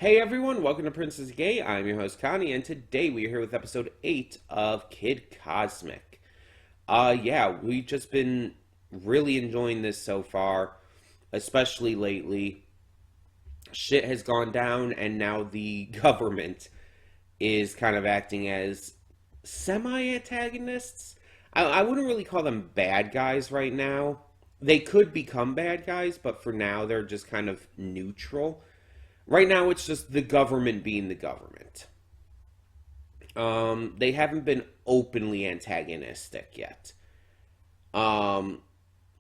Hey everyone, welcome to Princess Gay. I'm your host Connie, and today we are here with episode 8 of Kid Cosmic. We've just been really enjoying this so far, especially lately. Shit has gone down, and now the government is kind of acting as semi-antagonists. I wouldn't really call them bad guys right now. They could become bad guys, but for now they're just kind of neutral. Right now, it's just the government being the government. They haven't been openly antagonistic yet.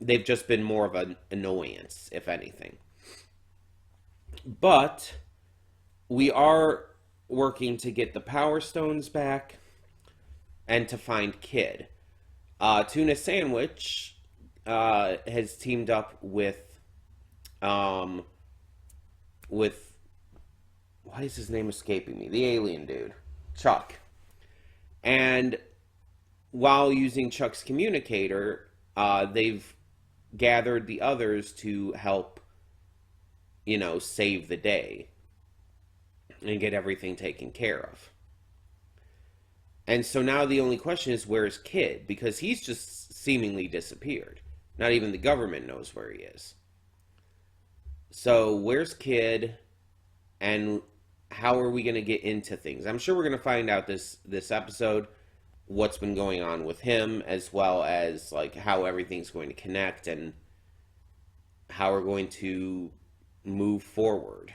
They've just been more of an annoyance, if anything. But we are working to get the Power Stones back and to find Kid. Tuna Sandwich has teamed up with why is his name escaping me? The alien dude, Chuck. And while using Chuck's communicator, they've gathered the others to help, save the day and get everything taken care of. And so now the only question is, where's Kid? Because he's just seemingly disappeared. Not even the government knows where he is. So where's Kid? And how are we going to get into things? I'm sure we're going to find out this episode what's been going on with him, as well as like how everything's going to connect and how we're going to move forward.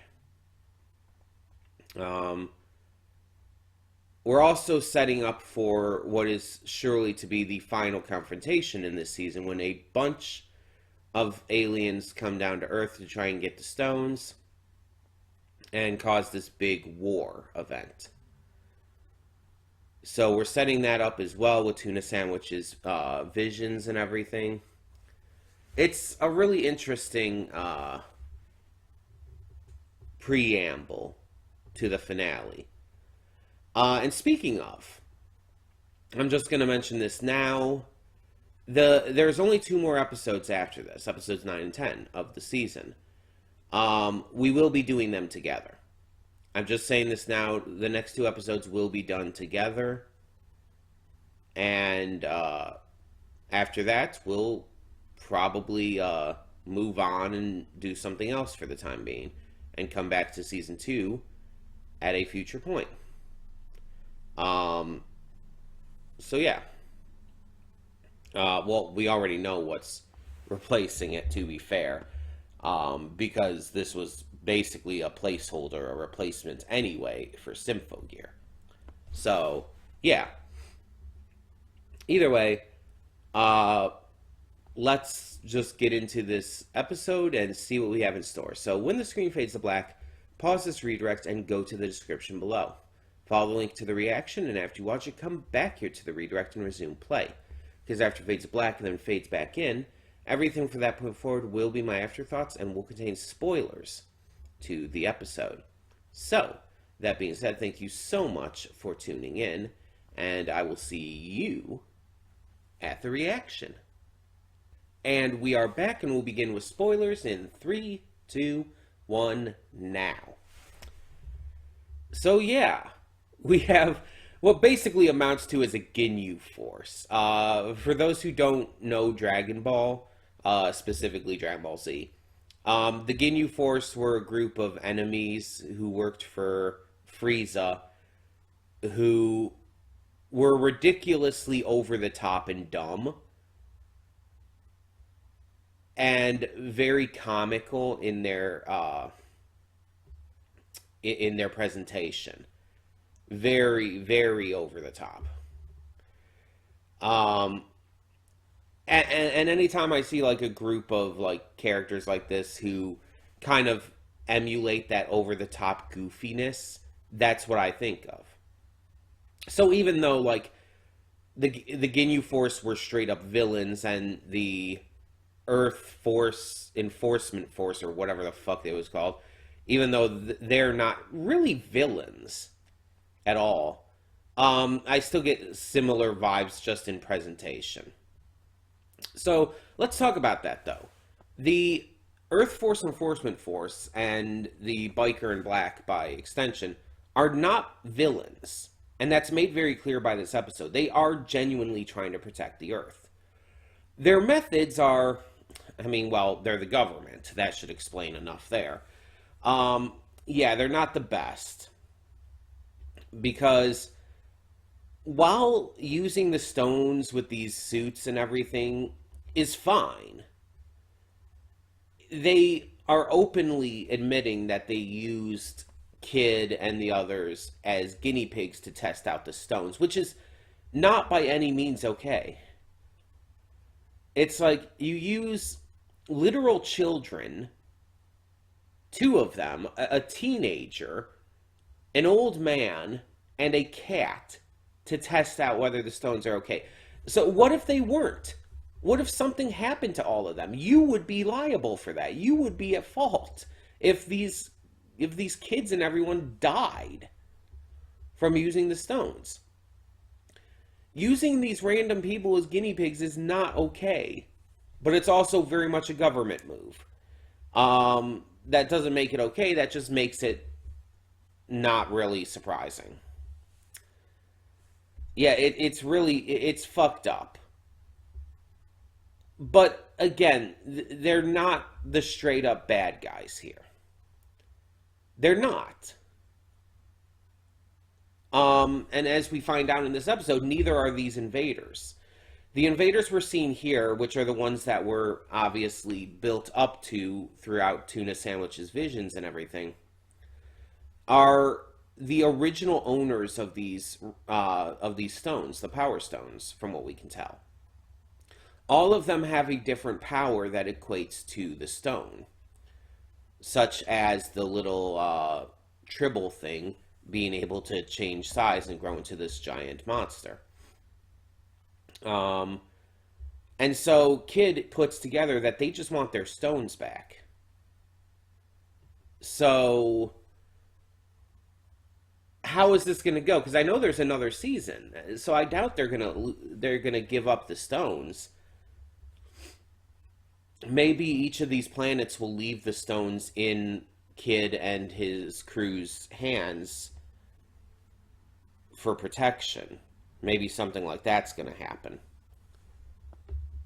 We're also setting up for what is surely to be the final confrontation in this season, when a bunch of aliens come down to Earth to try and get the stones and cause this big war event. So we're setting that up as well with Tuna Sandwich's visions and everything. It's a really interesting preamble to the finale. And speaking of, I'm just going to mention this now. There's only 2 more episodes after this, episodes 9 and 10 of the season. We will be doing them together. I'm just saying this now. The next 2 episodes will be done together. And after that, we'll probably move on and do something else for the time being. And come back to season 2 at a future point. So yeah. Well, we already know what's replacing it, to be fair. Because this was basically a placeholder, a replacement anyway for Symphogear. So, yeah. Either way, let's just get into this episode and see what we have in store. So, when the screen fades to black, pause this redirect and go to the description below. Follow the link to the reaction, and after you watch it, come back here to the redirect and resume play. Because after it fades to black and then fades back in, everything from that point forward will be my afterthoughts and will contain spoilers to the episode. So, that being said, thank you so much for tuning in, and I will see you at the reaction. And we are back, and we'll begin with spoilers in 3, 2, 1, now. So yeah, we have what basically amounts to as a Ginyu Force. For those who don't know Dragon Ball, specifically Dragon Ball Z, the Ginyu Force were a group of enemies who worked for Frieza, who were ridiculously over the top and dumb, and very comical in their presentation. Very, very over the top. And anytime I see like a group of like characters like this who kind of emulate that over the top goofiness, that's what I think of. So even though like the Ginyu Force were straight up villains, and the Earth Force Enforcement Force, or whatever the fuck it was called, even though they're not really villains at all, I still get similar vibes just in presentation. So let's talk about that, though. The Earth Force Enforcement Force and the Biker in Black, by extension, are not villains. And that's made very clear by this episode. They are genuinely trying to protect the Earth. Their methods are, I mean, well, they're the government. That should explain enough there. Yeah, they're not the best. Because while using the stones with these suits and everything is fine, they are openly admitting that they used Kid and the others as guinea pigs to test out the stones, which is not by any means okay. It's like you use literal children, two of them, a teenager, an old man, and a cat to test out whether the stones are okay. So what if they weren't? What if something happened to all of them? You would be liable for that. You would be at fault if these kids and everyone died from using the stones. Using these random people as guinea pigs is not okay, but it's also very much a government move. That doesn't make it okay. That just makes it not really surprising. Yeah, it's fucked up. But again, they're not the straight up bad guys here. They're not. And as we find out in this episode, neither are these invaders. The invaders we're seeing here, which are the ones that were obviously built up to throughout Tuna Sandwich's visions and everything, are the original owners of these stones, the power stones, from what we can tell. All of them have a different power that equates to the stone, such as the little tribble thing being able to change size and grow into this giant monster. And so Kid puts together that they just want their stones back. So how is this going to go? Because I know there's another season, so I doubt they're gonna give up the stones. Maybe each of these planets will leave the stones in Kid and his crew's hands for protection. Maybe something like that's going to happen.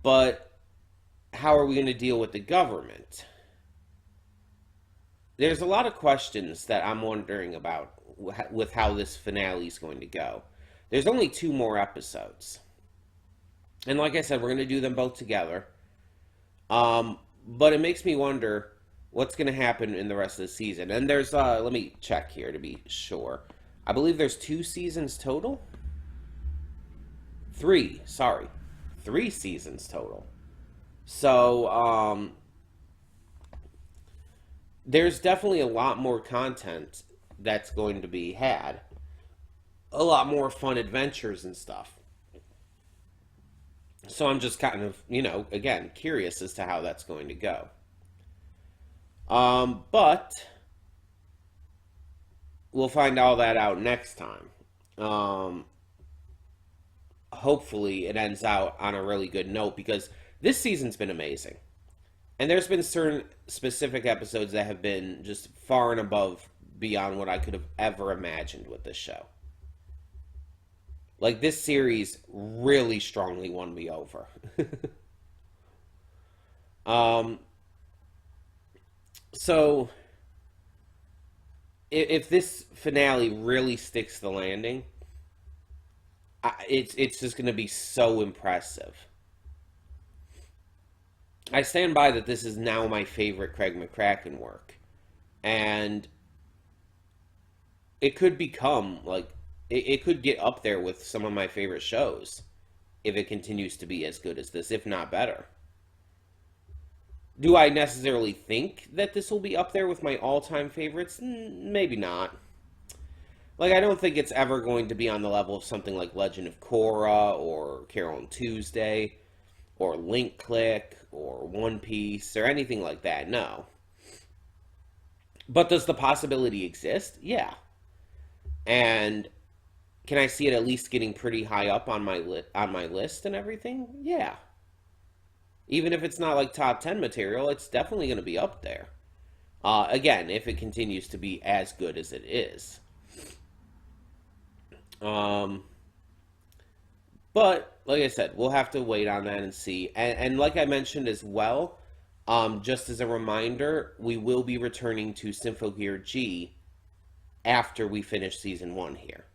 But how are we going to deal with the government? There's a lot of questions that I'm wondering about with how this finale is going to go. There's only 2 more episodes. And like I said, we're going to do them both together. But it makes me wonder what's going to happen in the rest of the season. And there's, let me check here to be sure. I believe there's 2 seasons total. 3 seasons total. So, there's definitely a lot more content that's going to be had. A lot more fun adventures and stuff. So I'm just kind of, again, curious as to how that's going to go. But we'll find all that out next time. Hopefully it ends out on a really good note, because this season's been amazing. And there's been certain specific episodes that have been just far and above beyond what I could have ever imagined with this show. Like, this series really strongly won me over. So, if this finale really sticks the landing, it's just going to be so impressive. I stand by that this is now my favorite Craig McCracken work. And it could become, like, it could get up there with some of my favorite shows if it continues to be as good as this, if not better. Do I necessarily think that this will be up there with my all-time favorites? Maybe not. Like, I don't think it's ever going to be on the level of something like Legend of Korra, or Carol and Tuesday, or Link Click, or One Piece, or anything like that, no. But does the possibility exist? Yeah. And can I see it at least getting pretty high up on my list and everything? Yeah. Even if it's not like top 10 material, it's definitely going to be up there. Again, if it continues to be as good as it is. But like I said, we'll have to wait on that and see. And like I mentioned as well, just as a reminder, we will be returning to Symphogear G after we finish season 1 here.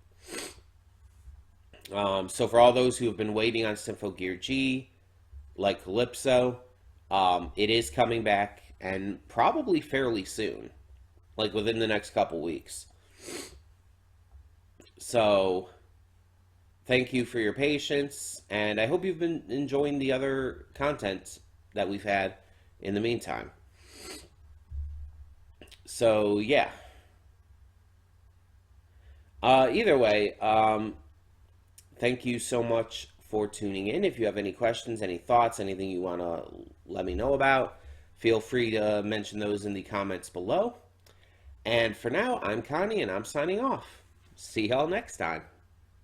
So for all those who have been waiting on Symphogear G, like Calypso, it is coming back, and probably fairly soon, like within the next couple weeks. So thank you for your patience, and I hope you've been enjoying the other content that we've had in the meantime. So yeah. Either way, thank you so much for tuning in. If you have any questions, any thoughts, anything you want to let me know about, feel free to mention those in the comments below. And for now, I'm Connie, and I'm signing off. See y'all next time.